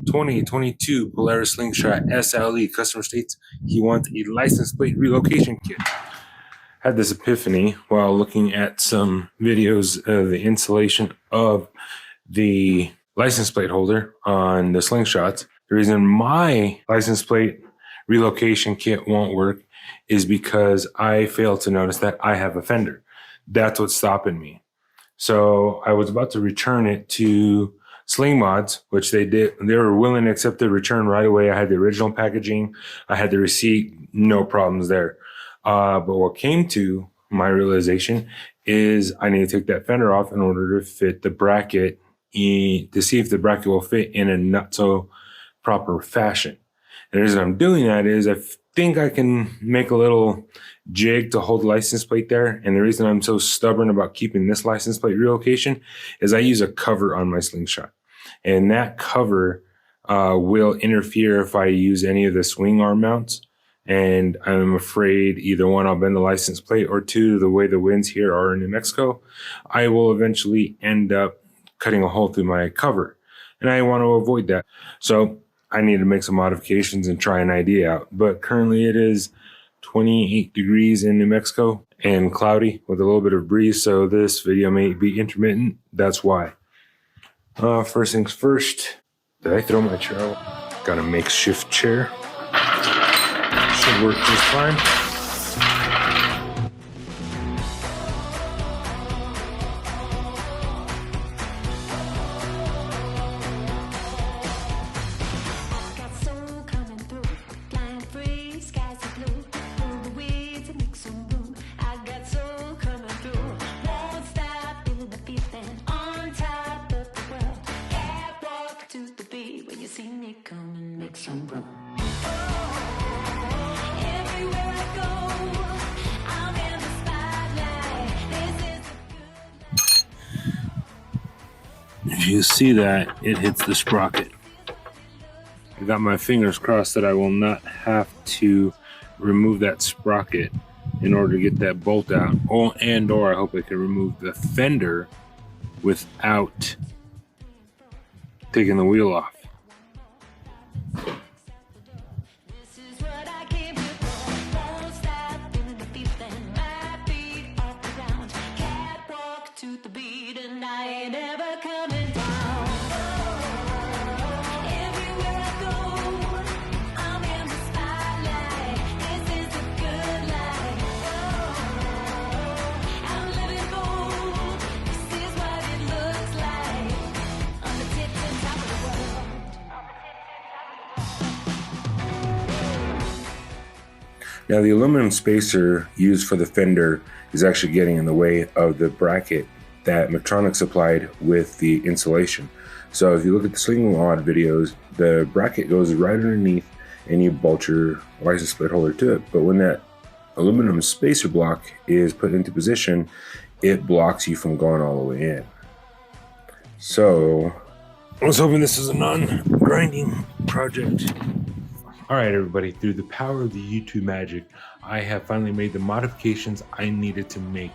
2022 Polaris Slingshot SLE. Customer states he wants a license plate relocation kit. Had this epiphany while looking at some videos of the installation of the license plate holder on the Slingshots. The reason my license plate relocation kit won't work is because I failed to notice that I have a fender. That's what's stopping me. So I was about to return it to Sling Mods, which they did. They were willing to accept the return right away. I had the original packaging. I had the receipt. No problems there. But what came to my realization is I need to take that fender off in order to fit the bracket to see if the bracket will fit in a not so proper fashion. And the reason I'm doing that is I think I can make a little jig to hold the license plate there. And the reason I'm so stubborn about keeping this license plate relocation is I use a cover on my Slingshot. And that cover will interfere if I use any of the swing arm mounts. And I'm afraid either one, I'll bend the license plate, or two, the way the winds here are in New Mexico, I will eventually end up cutting a hole through my cover. And I want to avoid that. So I need to make some modifications and try an idea out. But currently it is 28 degrees in New Mexico and cloudy with a little bit of breeze. So this video may be intermittent. That's why. First things first, did I throw my chair out? Got a makeshift chair. Should work just fine. If you see that, it hits the sprocket. I got my fingers crossed that I will not have to remove that sprocket in order to get that bolt out. Or I hope I can remove the fender without taking the wheel off. Now the aluminum spacer used for the fender is actually getting in the way of the bracket that Medtronic supplied with the insulation. So if you look at the Sling Mod videos, the bracket goes right underneath and you bolt your license plate holder to it. But when that aluminum spacer block is put into position, it blocks you from going all the way in. So I was hoping this is a non-grinding project. All right, everybody, through the power of the YouTube magic, I have finally made the modifications I needed to make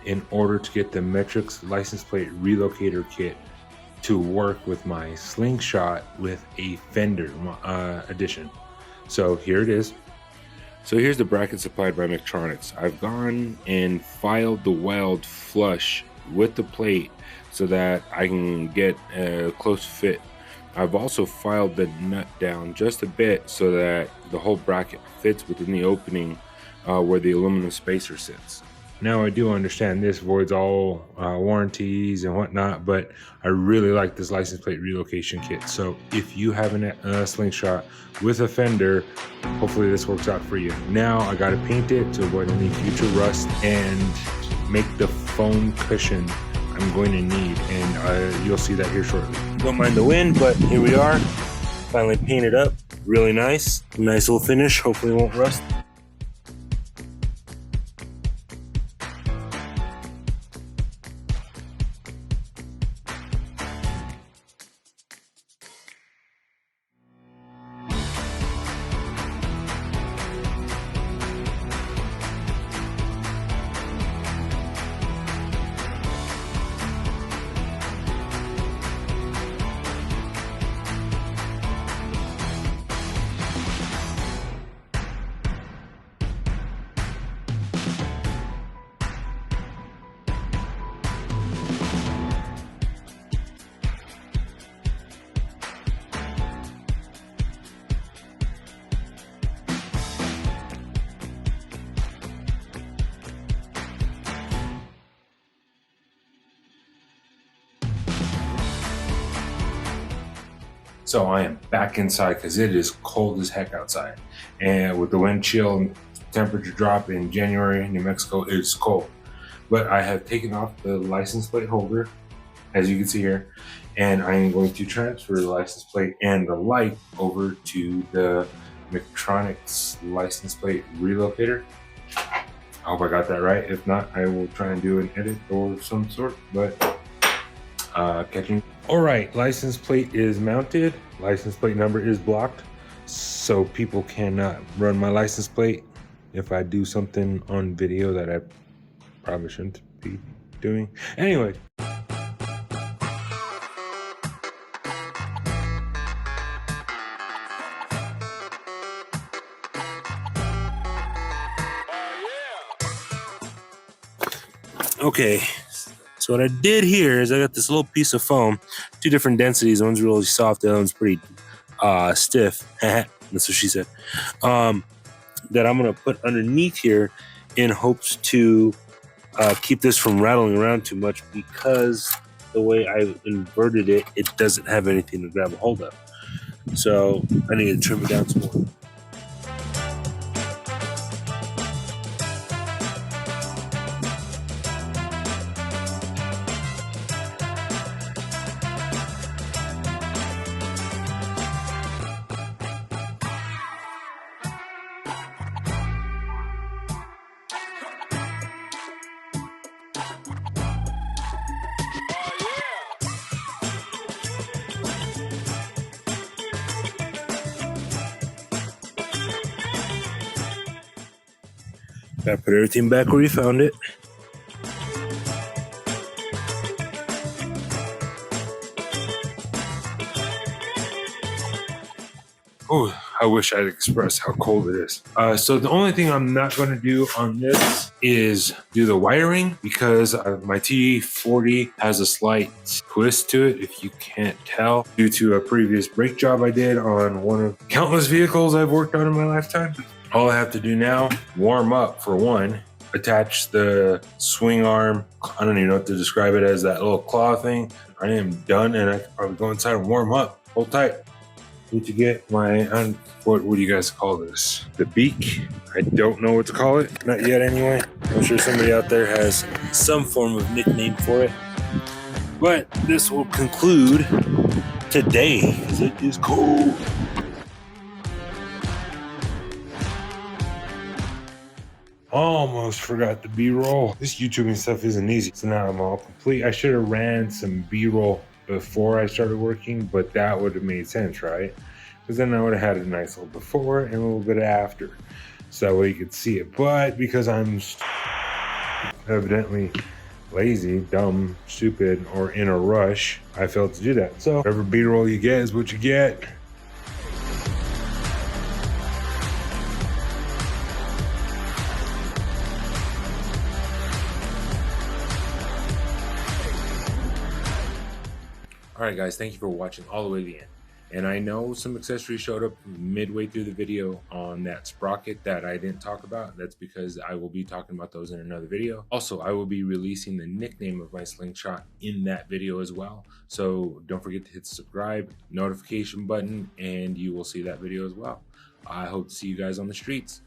in order to get the Metrics license plate relocator kit to work with my Slingshot with a fender addition. So here it is. So here's the bracket supplied by Medtronic. I've gone and filed the weld flush with the plate so that I can get a close fit. I've also filed the nut down just a bit so that the whole bracket fits within the opening where the aluminum spacer sits. Now I do understand this voids all warranties and whatnot, but I really like this license plate relocation kit. So if you have a Slingshot with a fender, hopefully this works out for you. Now I got to paint it to avoid any future rust and make the foam cushion I'm going to need, and you'll see that here shortly. Don't mind the wind, but here we are. Finally painted up. Really nice. Nice little finish. Hopefully it won't rust. So I am back inside because it is cold as heck outside. And with the wind chill and temperature drop in January in New Mexico, it's cold. But I have taken off the license plate holder, as you can see here, and I am going to transfer the license plate and the light over to the Mechatronics license plate relocator. I hope I got that right. If not, I will try and do an edit or some sort, but catching. All right, license plate is mounted. License plate number is blocked, so people cannot run my license plate if I do something on video that I probably shouldn't be doing. Anyway. Okay, so what I did here is I got this little piece of foam, two different densities. One's really soft, the other one's pretty stiff. That's what she said. That I'm gonna put underneath here in hopes to keep this from rattling around too much, because the way I inverted it, it doesn't have anything to grab a hold of. So I need to trim it down some more. Gotta put everything back where you found it. Oh, I wish I'd express how cold it is. So the only thing I'm not going to do on this is do the wiring, because my T40 has a slight twist to it, if you can't tell, due to a previous brake job I did on one of countless vehicles I've worked on in my lifetime. All I have to do now, warm up for one, attach the swing arm, I don't even know what to describe it as, that little claw thing. I am done, and I can probably go inside and warm up. Hold tight. Need to get my, what do you guys call this? The beak? I don't know what to call it, not yet anyway. I'm sure somebody out there has some form of nickname for it. But this will conclude today, because it is cold. Almost forgot the B-roll. This YouTubing stuff isn't easy, so now I'm all complete. I should have ran some B-roll before I started working, but that would have made sense, right? Because then I would have had a nice little before and a little bit after, so that way you could see it. But because I'm evidently lazy, dumb, stupid, or in a rush, I failed to do that. So whatever B-roll you get is what you get. Alright guys, thank you for watching all the way to the end. And I know some accessories showed up midway through the video on that sprocket that I didn't talk about. That's because I will be talking about those in another video. Also, I will be releasing the nickname of my slingshot in that video as well. So don't forget to hit the subscribe, notification button, and you will see that video as well. I hope to see you guys on the streets.